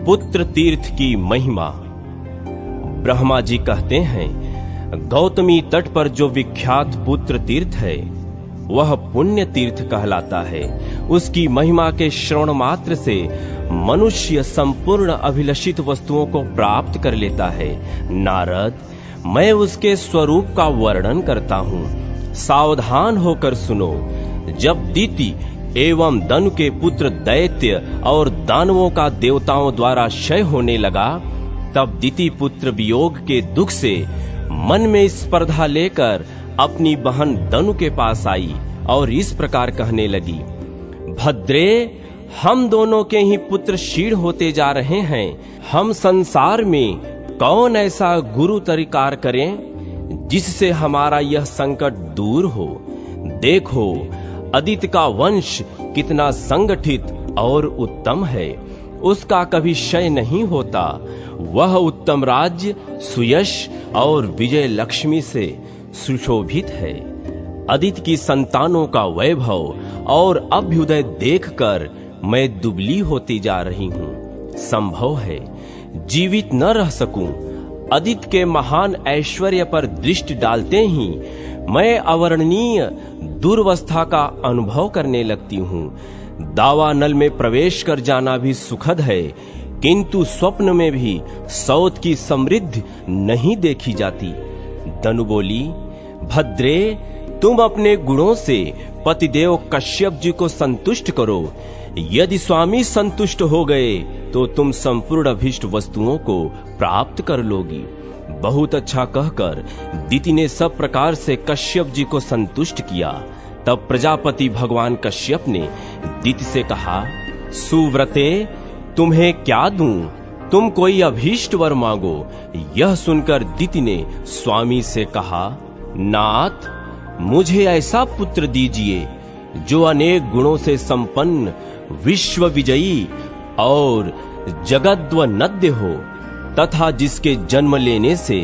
पुत्र तीर्थ की महिमा। ब्रह्मा जी कहते हैं, गौतमी तट पर जो विख्यात पुत्र तीर्थ है वह पुण्य तीर्थ कहलाता है। उसकी महिमा के श्रवण मात्र से मनुष्य संपूर्ण अभिलषित वस्तुओं को प्राप्त कर लेता है। नारद, मैं उसके स्वरूप का वर्णन करता हूँ, सावधान होकर सुनो। जब दिति एवं दनु के पुत्र दैत्य और दानवों का देवताओं द्वारा क्षय होने लगा, तब दिति पुत्र वियोग के दुख से मन में स्पर्धा लेकर अपनी बहन दनु के पास आई और इस प्रकार कहने लगी, भद्रे, हम दोनों के ही पुत्र क्षीण होते जा रहे हैं। हम संसार में कौन ऐसा गुरु तरीकार करें जिससे हमारा यह संकट दूर हो। देखो, अदिति का वंश कितना संगठित और उत्तम है, उसका कभी क्षय नहीं होता। वह उत्तम राज्य, सुयश और विजय लक्ष्मी से सुशोभित है। अदिति की संतानों का वैभव और अभ्युदय देखकर मैं दुबली होती जा रही हूँ। संभव है जीवित न रह सकूं। अदिति के महान ऐश्वर्य पर दृष्टि डालते ही मैं अवर्णनीय दुर्वस्था का अनुभव करने लगती हूँ। दावानल में प्रवेश कर जाना भी सुखद है, किंतु स्वप्न में भी सौत की समृद्धि नहीं देखी जाती। दनु बोली, भद्रे, तुम अपने गुणों से पतिदेव कश्यप जी को संतुष्ट करो। यदि स्वामी संतुष्ट हो गए तो तुम संपूर्ण अभीष्ट वस्तुओं को प्राप्त कर लोगी। बहुत अच्छा कहकर दिति ने सब प्रकार से कश्यप जी को संतुष्ट किया। तब प्रजापति भगवान कश्यप ने दिति से कहा, सुव्रते, तुम्हें क्या दूं? तुम कोई अभीष्ट वर मांगो। यह सुनकर दिति ने स्वामी से कहा, नाथ, मुझे ऐसा पुत्र दीजिए जो अनेक गुणों से संपन्न, विश्व विजयी और जगद्वनद्य हो, तथा जिसके जन्म लेने से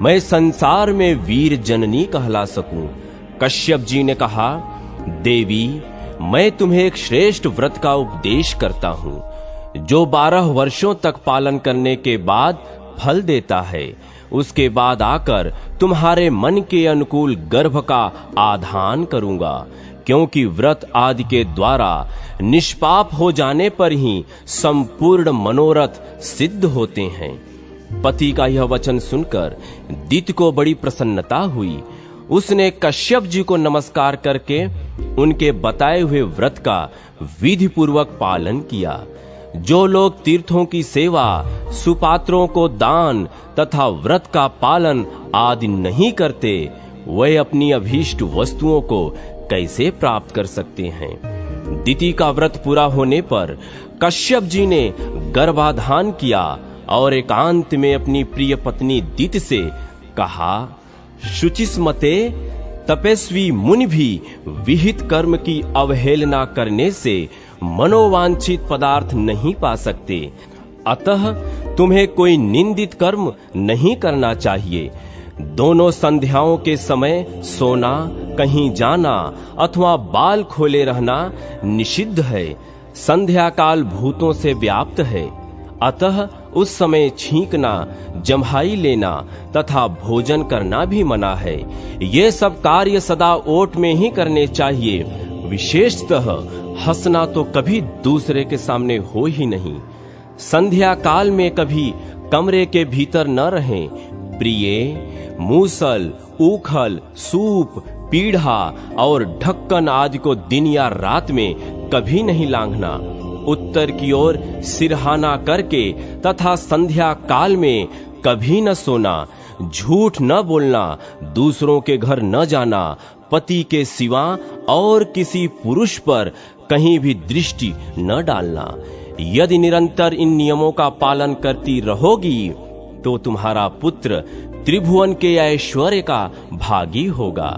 मैं संसार में वीर जननी कहला सकूं। कश्यप जी ने कहा, देवी, मैं तुम्हें एक श्रेष्ठ व्रत का उपदेश करता हूँ, जो 12 वर्षों तक पालन करने के बाद फल देता है। उसके बाद आकर तुम्हारे मन के अनुकूल गर्भ का आधान करूंगा, क्योंकि व्रत आदि के द्वारा निष्पाप हो जाने पर ही संपूर्ण मनोरथ सिद्ध होते हैं। पति का यह वचन सुनकर दिति को बड़ी प्रसन्नता हुई। उसने कश्यप जी को नमस्कार करके उनके बताए हुए व्रत का विधि पूर्वक पालन किया। जो लोग तीर्थों की सेवा, सुपात्रों को दान तथा व्रत का पालन आदि नहीं करते, वे अपनी अभीष्ट वस्तुओं को कैसे प्राप्त कर सकते हैं। दिति का व्रत पूरा होने पर कश्यप जी ने गर्भाधान किया और एकांत में अपनी प्रिय पत्नी दिति से कहा, शुचिस्मते, तपस्वी मुनि भी विहित कर्म की अवहेलना करने से मनोवांछित पदार्थ नहीं पा सकते। अतः तुम्हें कोई निंदित कर्म नहीं करना चाहिए। दोनों संध्याओं के समय सोना, कहीं जाना अथवा बाल खोले रहना निषिद्ध है। संध्या काल भूतों से व्याप्त है, अतः उस समय छींकना, जम्हाई लेना तथा भोजन करना भी मना है। ये सब कार्य सदा ओट में ही करने चाहिए। विशेषतः हंसना तो कभी दूसरे के सामने हो ही नहीं। संध्या काल में कभी कमरे के भीतर न रहें। प्रिय, मूसल, ऊखल, सूप, पीढ़ा और ढक्कन आदि को दिन या रात में कभी नहीं लांघना। उत्तर की ओर सिरहाना करके तथा संध्या काल में कभी न सोना। झूठ न बोलना, दूसरों के घर न जाना, पति के सिवा और किसी पुरुष पर कहीं भी दृष्टि न डालना। यदि निरंतर इन नियमों का पालन करती रहोगी तो तुम्हारा पुत्र त्रिभुवन के ऐश्वर्य का भागी होगा।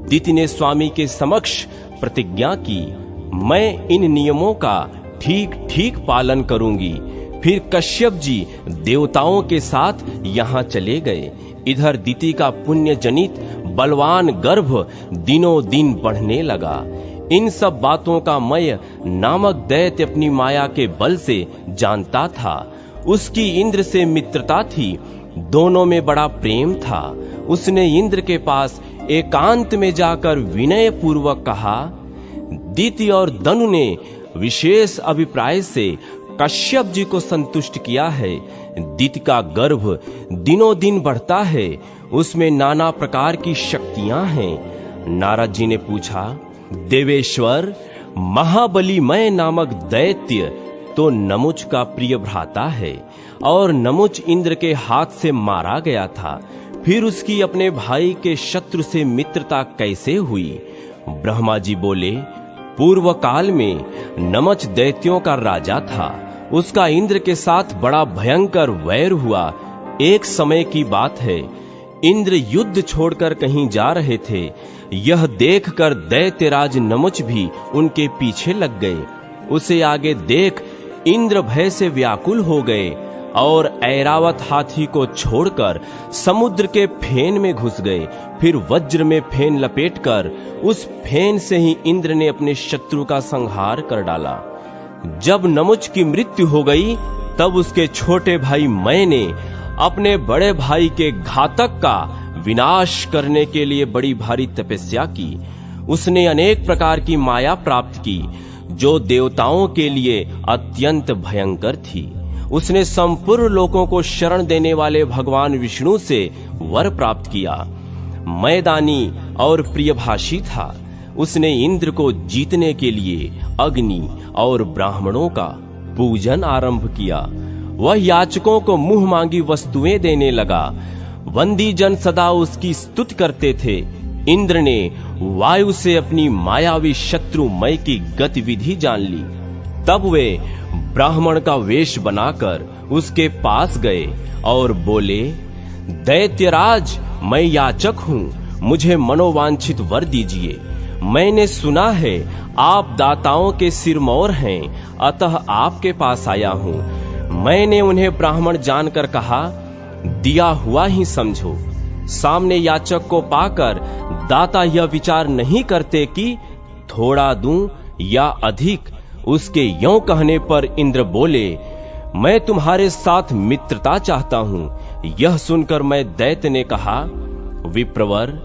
दिति ने स्वामी के समक्ष प्रतिज्ञा की, मैं इन नियमों का ठीक ठीक पालन करूंगी। फिर कश्यप जी देवताओं के साथ यहाँ चले गए। इधर दिति का पुण्य जनित बलवान गर्भ दिनों दिन बढ़ने लगा। इन सब बातों का मय नामक दैत्य अपनी माया के बल से जानता था। उसकी इंद्र से मित्रता थी, दोनों में बड़ा प्रेम था। उसने इंद्र के पास एकांत में जाकर विनय पूर्वक कहा। दिति और दनु ने विशेष अभिप्राय से कश्यप जी को संतुष्ट किया है। दिति का गर्भ दिनों दिन बढ़ता है, उसमें नाना प्रकार की शक्तियां हैं। नारद जी ने पूछा, देवेश्वर, महाबलीमय नामक दैत्य तो नमुच का प्रिय भ्राता है और नमुच इंद्र के हाथ से मारा गया था, फिर उसकी अपने भाई के शत्रु से मित्रता कैसे हुई? ब्रह्मा जी बोले, पूर्व काल में नमच दैत्यों का राजा था, उसका इंद्र के साथ बड़ा भयंकर वैर हुआ। एक समय की बात है, इंद्र युद्ध छोड़कर कहीं जा रहे थे। यह देखकर दैत्यराज नमुच भी उनके पीछे लग गए। उसे आगे देख इंद्र भय से व्याकुल हो गए और ऐरावत हाथी को छोड़कर समुद्र के फेन में घुस गए। फिर वज्र में फेन लपेटकर उस फेन से ही इंद्र ने अपने शत्रु का संहार कर डाला। जब नमुच की मृत्यु हो गई, तब उसके छोटे भाई मय ने अपने बड़े भाई के घातक का विनाश करने के लिए बड़ी भारी तपस्या की। उसने अनेक प्रकार की माया प्राप्त की, जो देवताओं के लिए अत्यंत भयंकर थी। उसने संपूर्ण लोकों को शरण देने वाले भगवान विष्णु से वर प्राप्त किया। मैदानी और प्रियभाषी था। उसने इंद्र को जीतने के लिए अग्नि और ब्राह्मणों का पूजन आरंभ किया। वह याचकों को मुंह मांगी वस्तुएं देने लगा। वंदी जन सदा उसकी स्तुति करते थे। इंद्र ने वायु से अपनी मायावी शत्रु मय की गतिविधि जान ली। तब वे ब्राह्मण का वेश बनाकर उसके पास गए और बोले, दैत्यराज, मैं याचक हूँ, मुझे मनोवांछित वर दीजिए। मैंने सुना है आप दाताओं के सिरमौर हैं, अतः आपके पास आया हूँ। मैंने उन्हें ब्राह्मण जानकर कहा, दिया हुआ ही समझो। सामने याचक को पाकर दाता यह विचार नहीं करते कि थोड़ा दूं या अधिक। उसके यों कहने पर इंद्र बोले, मैं तुम्हारे साथ मित्रता चाहता हूँ। यह सुनकर मैं दैत्य ने कहा, विप्रवर,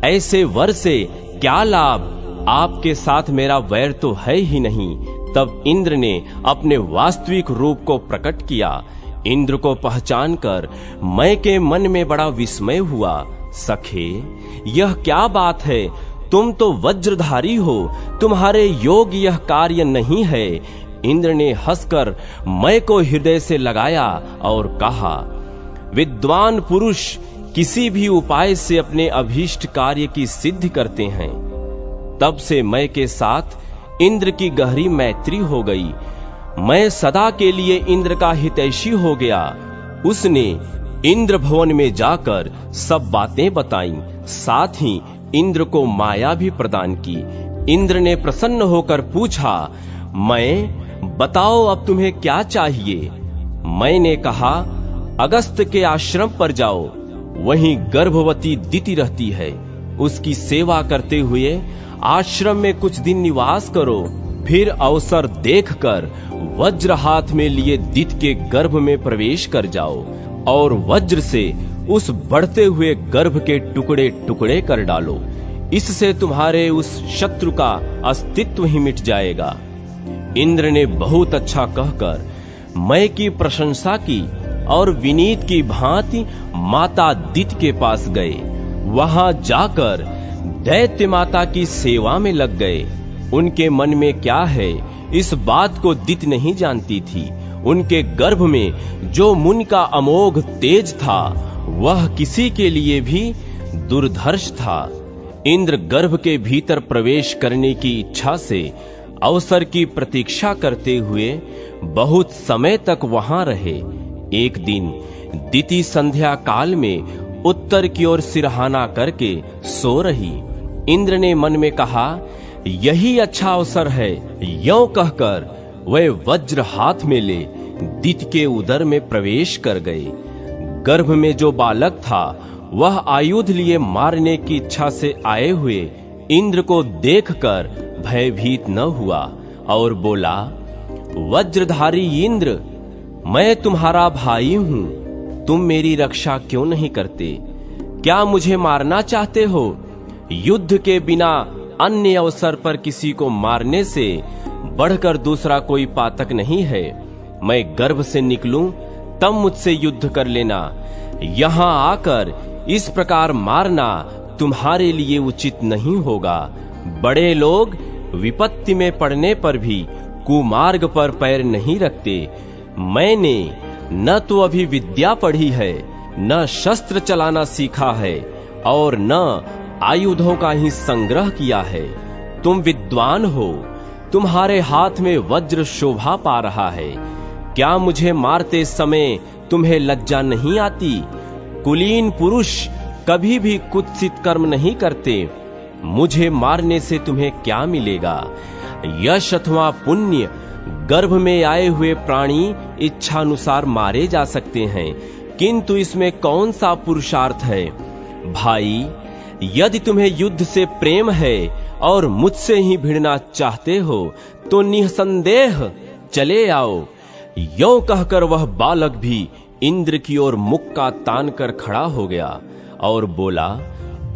ऐसे वर से क्या लाभ? आपके साथ मेरा वैर तो है ही नहीं। तब इंद्र ने अपने वास्तविक रूप को प्रकट किया। इंद्र को पहचानकर मैं के मन में बड़ा विस्मय हुआ। सखे, यह क्या बात है? तुम तो वज्रधारी हो, तुम्हारे योग यह कार्य नहीं है। इंद्र ने हंसकर मैं को हृदय से लगाया और कहा, विद्वान पुरुष किसी भी उपाय से अपने अभीष्ट कार्य की सिद्धि करते हैं। तब से मैं के साथ इंद्र की गहरी मैत्री हो गई। मैं सदा के लिए इंद्र का हितैषी हो गया। उसने इंद्र भवन में जाकर सब बातें बताईं, साथ ही इंद्र को माया भी प्रदान की। इंद्र ने प्रसन्न होकर पूछा, मैं बताओ अब तुम्हें क्या चाहिए? मैंने कहा, अगस्त के आश्रम पर जाओ, वहीं गर्भवती दिति रहती है। उसकी सेवा करते हुए आश्रम में कुछ दिन निवास करो। फिर अवसर देखकर वज्र हाथ में लिए दिति के गर्भ में प्रवेश कर जाओ और वज्र से उस बढ़ते हुए गर्भ के टुकड़े टुकड़े कर डालो। इससे तुम्हारे उस शत्रु का अस्तित्व ही मिट जाएगा। इंद्र ने बहुत अच्छा कहकर मैं की प्रशंसा की और विनीत की भांति माता दिति के पास गए। वहां जाकर दैत्य माता की सेवा में लग गए। उनके मन में क्या है, इस बात को दिति नहीं जानती थी। उनके गर्भ में जो मुनि का अमोघ तेज था, वह किसी के लिए भी दुर्धर्ष था। इंद्र गर्भ के भीतर प्रवेश करने की इच्छा से अवसर की प्रतीक्षा करते हुए बहुत समय तक वहां रहे। एक दिन दिति संध्या काल में उत्तर की ओर सिरहाना करके सो रही। इंद्र ने मन में कहा, यही अच्छा अवसर है। यों कहकर वह वज्र हाथ में ले दिति के उदर में प्रवेश कर गए। गर्भ में जो बालक था, वह आयुध लिए मारने की इच्छा से आए हुए इंद्र को देखकर भयभीत न हुआ और बोला, वज्रधारी इंद्र, मैं तुम्हारा भाई हूं, तुम मेरी रक्षा क्यों नहीं करते? क्या मुझे मारना चाहते हो? युद्ध के बिना अन्य अवसर पर किसी को मारने से बढ़कर दूसरा कोई पातक नहीं है। मैं गर्भ से निकलूं तब मुझसे युद्ध कर लेना। यहां आकर इस प्रकार मारना तुम्हारे लिए उचित नहीं होगा। बड़े लोग विपत्ति में पड़ने पर भी कुमार्ग पर पैर नहीं रखते। मैंने न तो अभी विद्या पढ़ी है, न शस्त्र चलाना सीखा है और न आयुधों का ही संग्रह किया है। तुम विद्वान हो, तुम्हारे हाथ में वज्र शोभा पा रहा है। क्या मुझे मारते समय तुम्हें लज्जा नहीं आती? कुलीन पुरुष कभी भी कुत्सित कर्म नहीं करते। मुझे मारने से तुम्हें क्या मिलेगा? यश अथवा पुण्य, गर्भ में आए हुए प्राणी इच्छानुसार मारे जा सकते हैं, किंतु इसमें कौन सा पुरुषार्थ है? भाई, यदि तुम्हें युद्ध से प्रेम है और मुझसे ही भिड़ना चाहते हो तो निसंदेह चले आओ। यों कहकर वह बालक भी इंद्र की ओर मुक्का तान कर खड़ा हो गया और बोला,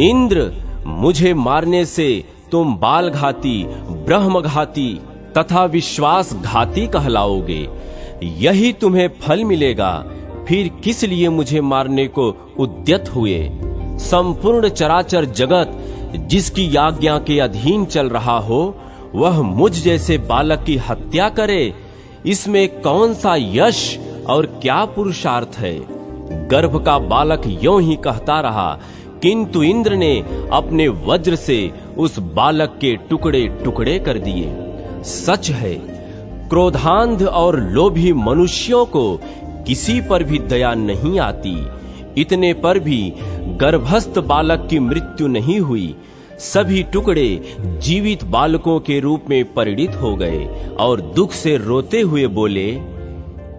इंद्र, मुझे मारने से तुम बालघाती, ब्रह्मघाती तथा विश्वासघाती कहलाओगे। यही तुम्हें फल मिलेगा। फिर किस लिए मुझे मारने को उद्यत हुए? संपूर्ण चराचर जगत जिसकी आज्ञा के अधीन चल रहा हो, वह मुझ जैसे बालक की हत्या करे, इसमें कौन सा यश और क्या पुरुषार्थ है? गर्भ का बालक यों ही कहता रहा, किंतु इंद्र ने अपने वज्र से उस बालक के टुकड़े टुकड़े कर दिए। सच है, क्रोधांध और लोभी मनुष्यों को किसी पर भी दया नहीं आती। इतने पर भी गर्भस्थ बालक की मृत्यु नहीं हुई। सभी टुकड़े जीवित बालकों के रूप में परिणित हो गए और दुख से रोते हुए बोले,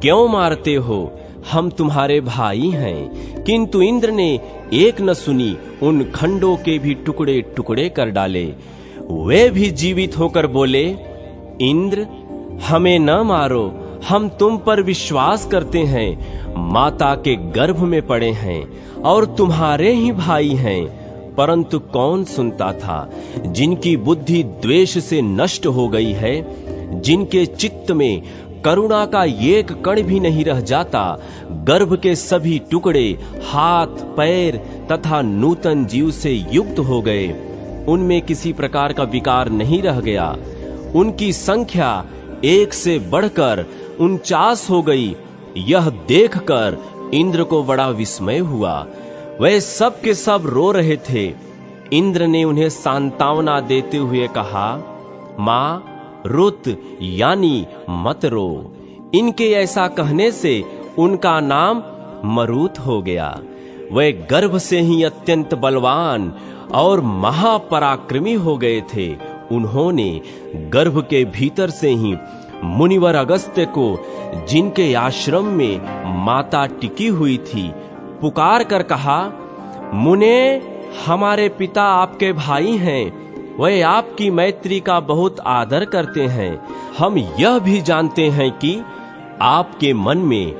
क्यों मारते हो? हम तुम्हारे भाई हैं। किंतु इंद्र ने एक न सुनी, उन खंडों के भी टुकड़े टुकड़े कर डाले। वे भी जीवित होकर बोले, इंद्र, हमें न मारो, हम तुम पर विश्वास करते हैं। माता के गर्भ में पड़े हैं और तुम्हारे ही भाई हैं। परंतु कौन सुनता था? जिनकी बुद्धि द्वेष से नष्ट हो गई है, जिनके चित्त में करुणा का एक कण भी नहीं रह जाता, गर्भ के सभी टुकड़े हाथ, पैर तथा नूतन जीव से युक्त हो गए। उनमें किसी प्रकार का विकार नहीं रह गया। उनकी संख्या 1 से बढ़कर 49 हो गई। यह देखकर इंद्र को बड़ा विस्मय हुआ। वे सब के सब रो रहे थे। इंद्र ने उन्हें सांत्वना देते हुए कहा, मां, रुत यानी मत रो। इनके ऐसा कहने से उनका नाम मरुत हो गया। वे गर्भ से ही अत्यंत बलवान और महापराक्रमी हो गए थे। उन्होंने गर्भ के भीतर से ही मुनिवर अगस्त्य को, जिनके आश्रम में माता टिकी हुई थी, पुकार कर कहा, मुने, हमारे पिता आपके भाई हैं। वे आपकी मैत्री का बहुत आदर करते हैं। हम यह भी जानते हैं कि आपके मन में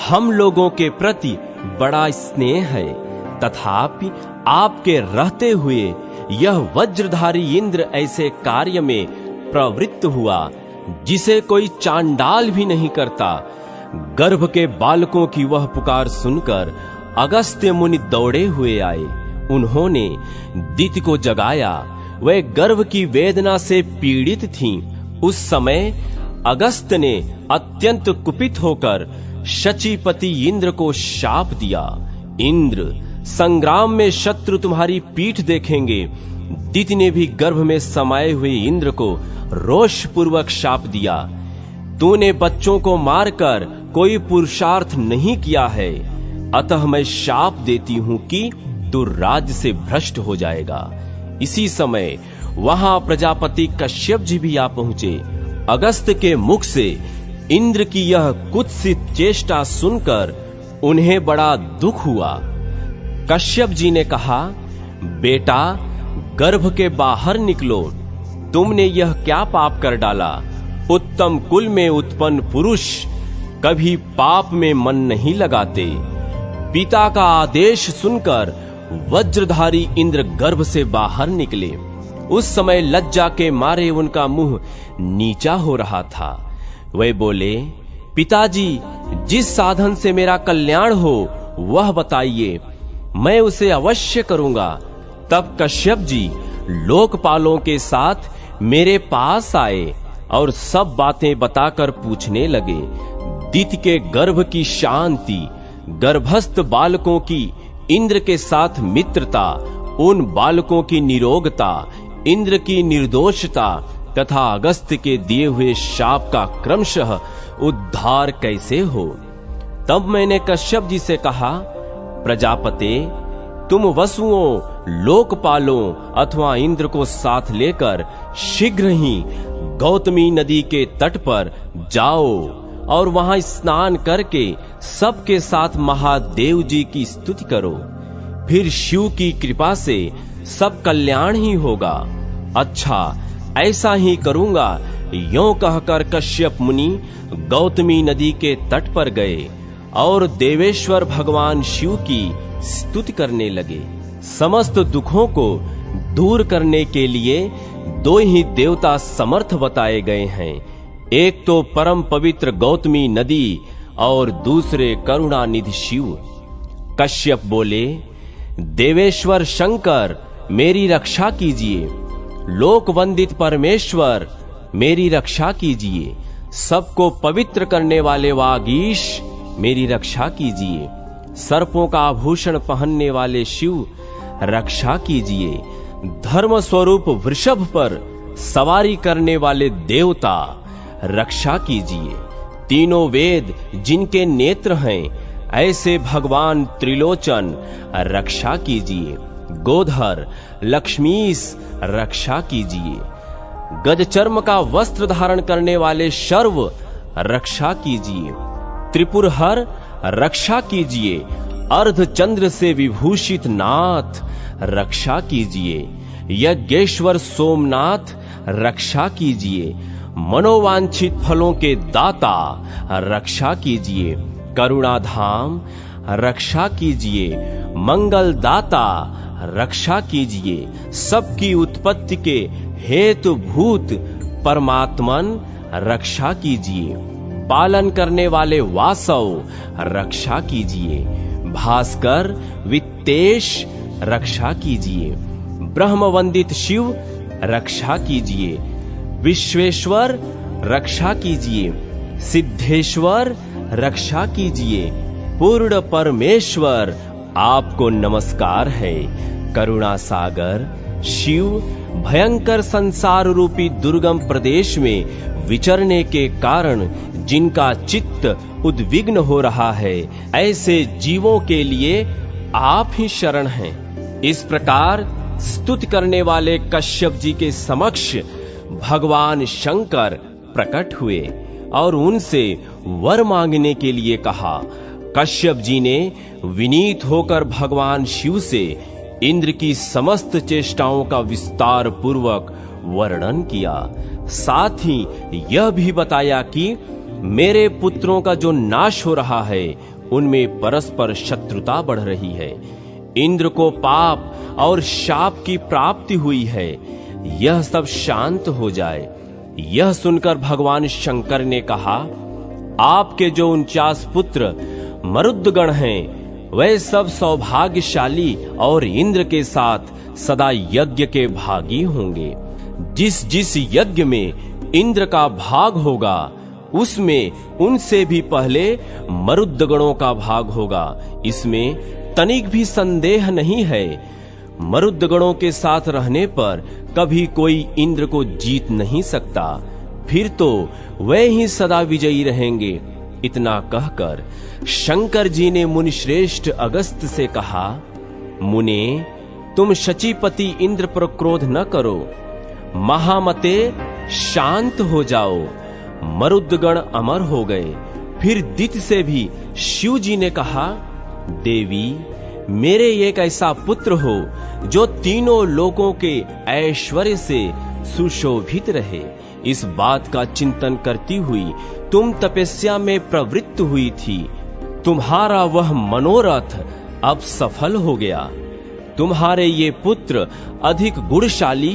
हम लोगों के प्रति बड़ा स्नेह है। तथापि आपके रहते हुए यह वज्रधारी इंद्र ऐसे कार्य में प्रवृत्त हुआ जिसे कोई चांडाल भी नहीं करता। गर्भ के बालकों की वह पुकार सुनकर अगस्त्य मुनि दौड़े हुए आए। उन्होंने दिति को जगाया। वे गर्भ की वेदना से पीड़ित थीं। उस समय अगस्त्य ने अत्यंत कुपित होकर शचीपति इंद्र को शाप दिया, इंद्र, संग्राम में शत्रु तुम्हारी पीठ देखेंगे। दिति ने भी गर्भ में समाये हुए इंद्र को रोष पूर्वक शाप दिया, तूने बच्चों को मारकर कोई पुरुषार्थ नहीं किया है, अतः मैं शाप देती हूं कि तू राज्य से भ्रष्ट हो जाएगा। इसी समय वहां प्रजापति कश्यप जी भी आ पहुंचे। अगस्त्य के मुख से इंद्र की यह कुत्सित चेष्टा सुनकर उन्हें बड़ा दुख हुआ। कश्यप जी ने कहा, बेटा, गर्भ के बाहर निकलो। तुमने यह क्या पाप कर डाला? उत्तम कुल में उत्पन्न पुरुष कभी पाप में मन नहीं लगाते। पिता का आदेश सुनकर वज्रधारी इंद्र गर्भ से बाहर निकले। उस समय लज्जा के मारे उनका मुंह नीचा हो रहा था। वे बोले, पिताजी, जिस साधन से मेरा कल्याण हो वह बताइए, मैं उसे अवश्य करूंगा। तब कश्यप जी लोकपालों के साथ मेरे पास आए और सब बातें बताकर पूछने लगे। दिति के गर्भ की शांति, गर्भस्थ बालकों की इंद्र के साथ मित्रता, उन बालकों की निरोगता, इंद्र की निर्दोषता तथा अगस्त्य के दिए हुए शाप का क्रमशः उद्धार कैसे हो। तब मैंने कश्यप जी से कहा, प्रजापते, तुम वसुओं, लोकपालों अथवा इंद्र को साथ लेकर शीघ्र ही गौतमी नदी के तट पर जाओ और वहां स्नान करके सबके साथ महादेव जी की स्तुति करो। फिर शिव की कृपा से सब कल्याण ही होगा। अच्छा, ऐसा ही करूंगा। यों कहकर कश्यप मुनि गौतमी नदी के तट पर गए और देवेश्वर भगवान शिव की स्तुति करने लगे। समस्त दुखों को दूर करने के लिए दो ही देवता समर्थ बताए गए हैं। एक तो परम पवित्र गौतमी नदी और दूसरे करुणानिधि शिव। कश्यप बोले, देवेश्वर शंकर, मेरी रक्षा कीजिए। लोक वंदित परमेश्वर, मेरी रक्षा कीजिए। सबको पवित्र करने वाले वागीश, मेरी रक्षा कीजिए। सर्पों का आभूषण पहनने वाले शिव, रक्षा कीजिए। धर्म स्वरूप वृषभ पर सवारी करने वाले देवता, रक्षा कीजिए। तीनों वेद जिनके नेत्र हैं, ऐसे भगवान त्रिलोचन, रक्षा कीजिए। गोधर, लक्ष्मीश, रक्षा कीजिए। गज चर्म का वस्त्र धारण करने वाले शर्व, रक्षा कीजिए। त्रिपुरहर, रक्षा कीजिए। अर्धचंद्र से विभूषित नाथ, रक्षा कीजिए। यज्ञेश्वर सोमनाथ, रक्षा कीजिए। मनोवांछित फलों के दाता, रक्षा कीजिए। करुणाधाम, रक्षा कीजिए। मंगल दाता, रक्षा कीजिए। सबकी उत्पत्ति के हेतु भूत परमात्मन, रक्षा कीजिए। पालन करने वाले वासव, रक्षा कीजिए। भास्कर, वित्तेश, रक्षा कीजिए। ब्रह्म वंदित शिव, रक्षा कीजिए। विश्वेश्वर, रक्षा कीजिए। सिद्धेश्वर, रक्षा कीजिए। पूर्ण परमेश्वर, आपको नमस्कार है। करुणा सागर शिव, भयंकर संसार रूपी दुर्गम प्रदेश में विचरने के कारण जिनका चित्त उद्विग्न हो रहा है, ऐसे जीवों के लिए आप ही शरण हैं। इस प्रकार स्तुति करने वाले कश्यप जी के समक्ष भगवान शंकर प्रकट हुए और उनसे वर मांगने के लिए कहा। कश्यप जी ने विनीत होकर भगवान शिव से इंद्र की समस्त चेष्टाओं का विस्तार पूर्वक वर्णन किया। साथ ही यह भी बताया कि मेरे पुत्रों का जो नाश हो रहा है, उनमें परस्पर शत्रुता बढ़ रही है। इंद्र को पाप और शाप की प्राप्ति हुई है। यह सब शांत हो जाए। यह सुनकर भगवान शंकर ने कहा, आपके जो 49 पुत्र मरुद्गण हैं, वे सब सौभाग्यशाली और इंद्र के साथ सदा यज्ञ के भागी होंगे। जिस जिस यज्ञ में इंद्र का भाग होगा, उसमें उनसे भी पहले मरुद्गणों का भाग होगा। इसमें तनिक भी संदेह नहीं है। मरुद्गणों के साथ रहने पर कभी कोई इंद्र को जीत नहीं सकता। फिर तो वे ही सदा विजयी रहेंगे। इतना कहकर शंकर जी ने मुनिश्रेष्ठ अगस्त से कहा, मुने, तुम शचीपति इंद्र पर क्रोध न करो। महामते, शांत हो जाओ। मरुद्गण अमर हो गए। फिर दिति से भी शिव जी ने कहा, देवी, मेरे एक ऐसा पुत्र हो जो तीनों लोकों के ऐश्वर्य से सुशोभित रहे। इस बात का चिंतन करती हुई तुम तपस्या में प्रवृत्त हुई थी, तुम्हारा वह मनोरथ अब सफल हो गया। तुम्हारे ये पुत्र अधिक गुणशाली,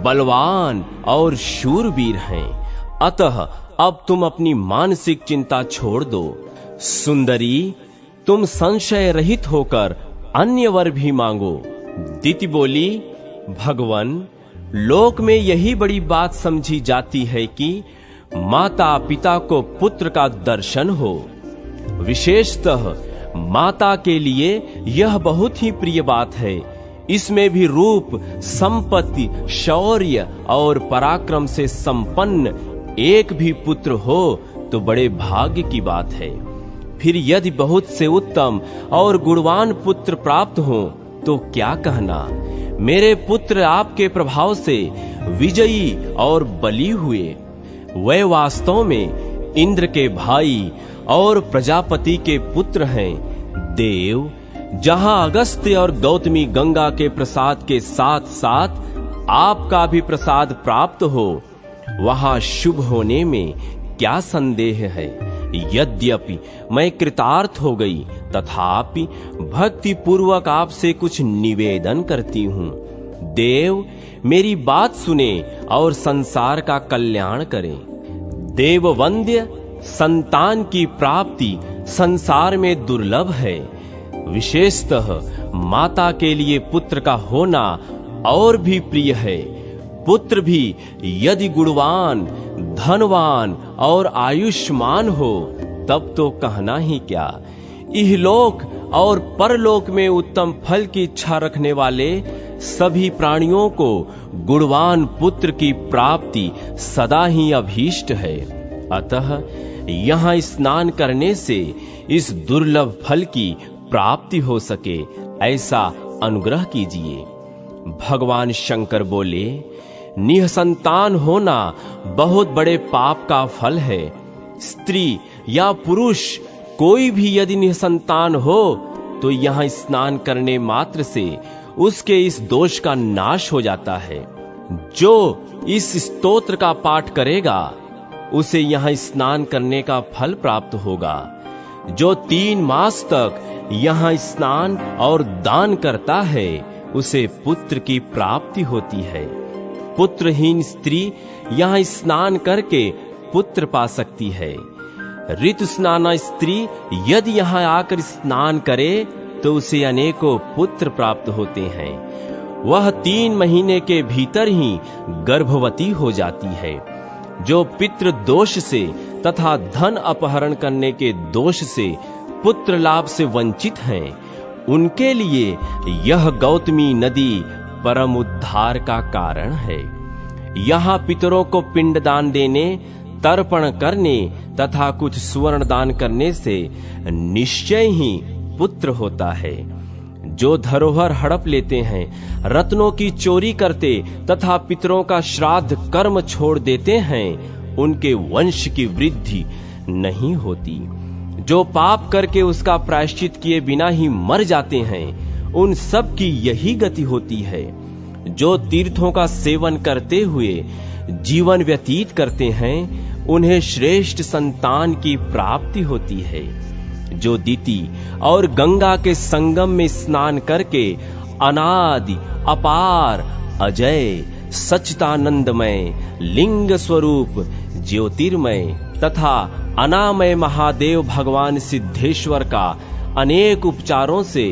बलवान और शूरवीर हैं। अतः अब तुम अपनी मानसिक चिंता छोड़ दो। सुंदरी, तुम संशय रहित होकर अन्य वर भी मांगो। दिति बोली, भगवन, लोक में यही बड़ी बात समझी जाती है कि माता पिता को पुत्र का दर्शन हो। विशेषतः माता के लिए यह बहुत ही प्रिय बात है। इसमें भी रूप, संपत्ति, शौर्य और पराक्रम से संपन्न एक भी पुत्र हो तो बड़े भाग्य की बात है। फिर यदि बहुत से उत्तम और गुणवान पुत्र प्राप्त हो तो क्या कहना। मेरे पुत्र आपके प्रभाव से विजयी और बली हुए। वे वास्तव में इंद्र के भाई और प्रजापति के पुत्र हैं। देव, जहां अगस्त्य और गौतमी गंगा के प्रसाद के साथ साथ आपका भी प्रसाद प्राप्त हो, वहां शुभ होने में क्या संदेह है। यद्यपि मैं कृतार्थ हो गई, तथापि भक्ति पूर्वक आपसे कुछ निवेदन करती हूँ। देव, मेरी बात सुने और संसार का कल्याण करें। देववंद्य, संतान की प्राप्ति संसार में दुर्लभ है। विशेषतः माता के लिए पुत्र का होना और भी प्रिय है। पुत्र भी यदि गुणवान, धनवान और आयुष्मान हो तब तो कहना ही क्या। इहलोक और परलोक में उत्तम फल की इच्छा रखने वाले सभी प्राणियों को गुणवान पुत्र की प्राप्ति सदा ही अभीष्ट है। अतः यहाँ स्नान करने से इस दुर्लभ फल की प्राप्ति हो सके, ऐसा अनुग्रह कीजिए। भगवान शंकर बोले, निःसंतान होना बहुत बड़े पाप का फल है। स्त्री या पुरुष कोई भी यदि निःसंतान हो तो यहाँ स्नान करने मात्र से उसके इस दोष का नाश हो जाता है। जो इस स्तोत्र का पाठ करेगा उसे यहाँ स्नान करने का फल प्राप्त होगा। जो 3 मास तक यहाँ स्नान और दान करता है उसे पुत्र की प्राप्ति होती है। पुत्रहीन स्त्री यहाँ स्नान करके पुत्र पा सकती है। ऋतु स्नाना स्त्री यदि यहाँ आकर स्नान करे तो उसे अनेकों पुत्र प्राप्त होते हैं। वह 3 महीने के भीतर ही गर्भवती हो जाती है। जो पितृ दोष से तथा धन अपहरण करने के दोष से पुत्र लाभ से वंचित हैं, उनके लिए यह गौतमी नदी परम उद्धार का कारण है। यहाँ पितरों को पिंडदान देने, तर्पण करने तथा कुछ स्वर्ण दान करने से निश्चय ही पुत्र होता है। जो धरोहर हड़प लेते हैं, रत्नों की चोरी करते तथा पितरों का श्राद्ध कर्म छोड़ देते हैं, उनके वंश की वृद्धि नहीं होती। जो पाप करके उसका प्रायश्चित किए बिना ही मर जाते हैं, उन सब की यही गति होती है। जो तीर्थों का सेवन करते हुए जीवन व्यतीत करते हैं, उन्हें श्रेष्ठ संतान की प्राप्ति होती है। जो दिति और गंगा के संगम में स्नान करके अनादि, अपार, अजय, सच्चिदानंदमय, लिंग स्वरूप, ज्योतिर्मय तथा अनामय महादेव भगवान सिद्धेश्वर का अनेक उपचारों से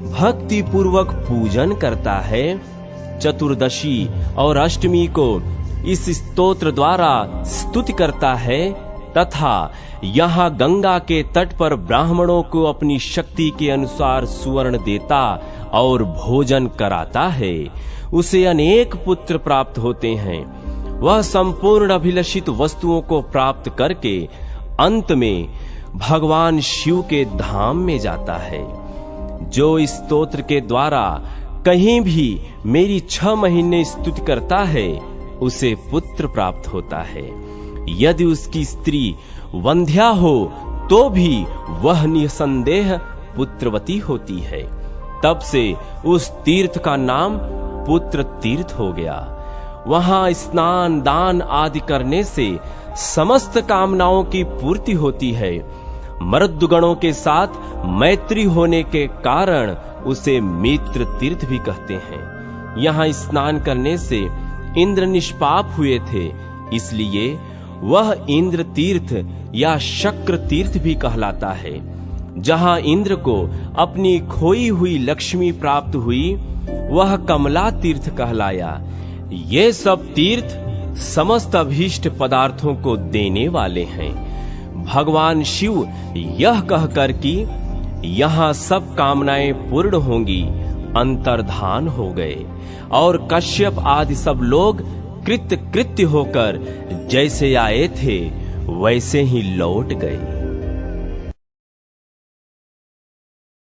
भक्ति पूर्वक पूजन करता है, चतुर्दशी और अष्टमी को इस स्तोत्र द्वारा स्तुति करता है तथा यहाँ गंगा के तट पर ब्राह्मणों को अपनी शक्ति के अनुसार सुवर्ण देता और भोजन कराता है, उसे अनेक पुत्र प्राप्त होते हैं। वह संपूर्ण अभिलषित वस्तुओं को प्राप्त करके अंत में भगवान शिव के धाम में जाता है। जो इस स्तोत्र के द्वारा कहीं भी मेरी 6 महीने स्तुति करता है, उसे पुत्र प्राप्त होता है। यदि उसकी स्त्री वंध्या हो तो भी वह निसंदेह पुत्रवती होती है। तब से उस तीर्थ का नाम पुत्र तीर्थ हो गया। वहां स्नान दान आदि करने से समस्त कामनाओं की पूर्ति होती है। मरुद्गणों के साथ मैत्री होने के कारण उसे मित्र तीर्थ भी कहते हैं। यहाँ स्नान करने से इंद्र निष्पाप हुए थे, इसलिए वह इंद्र तीर्थ या शक्र तीर्थ भी कहलाता है। जहाँ इंद्र को अपनी खोई हुई लक्ष्मी प्राप्त हुई, वह कमला तीर्थ कहलाया। ये सब तीर्थ समस्त अभीष्ट पदार्थों को देने वाले हैं। भगवान शिव यह कहकर कि यहाँ सब कामनाएं पूर्ण होंगी, अंतर्धान हो गए और कश्यप आदि सब लोग कृत्य होकर जैसे आए थे वैसे ही लौट गए।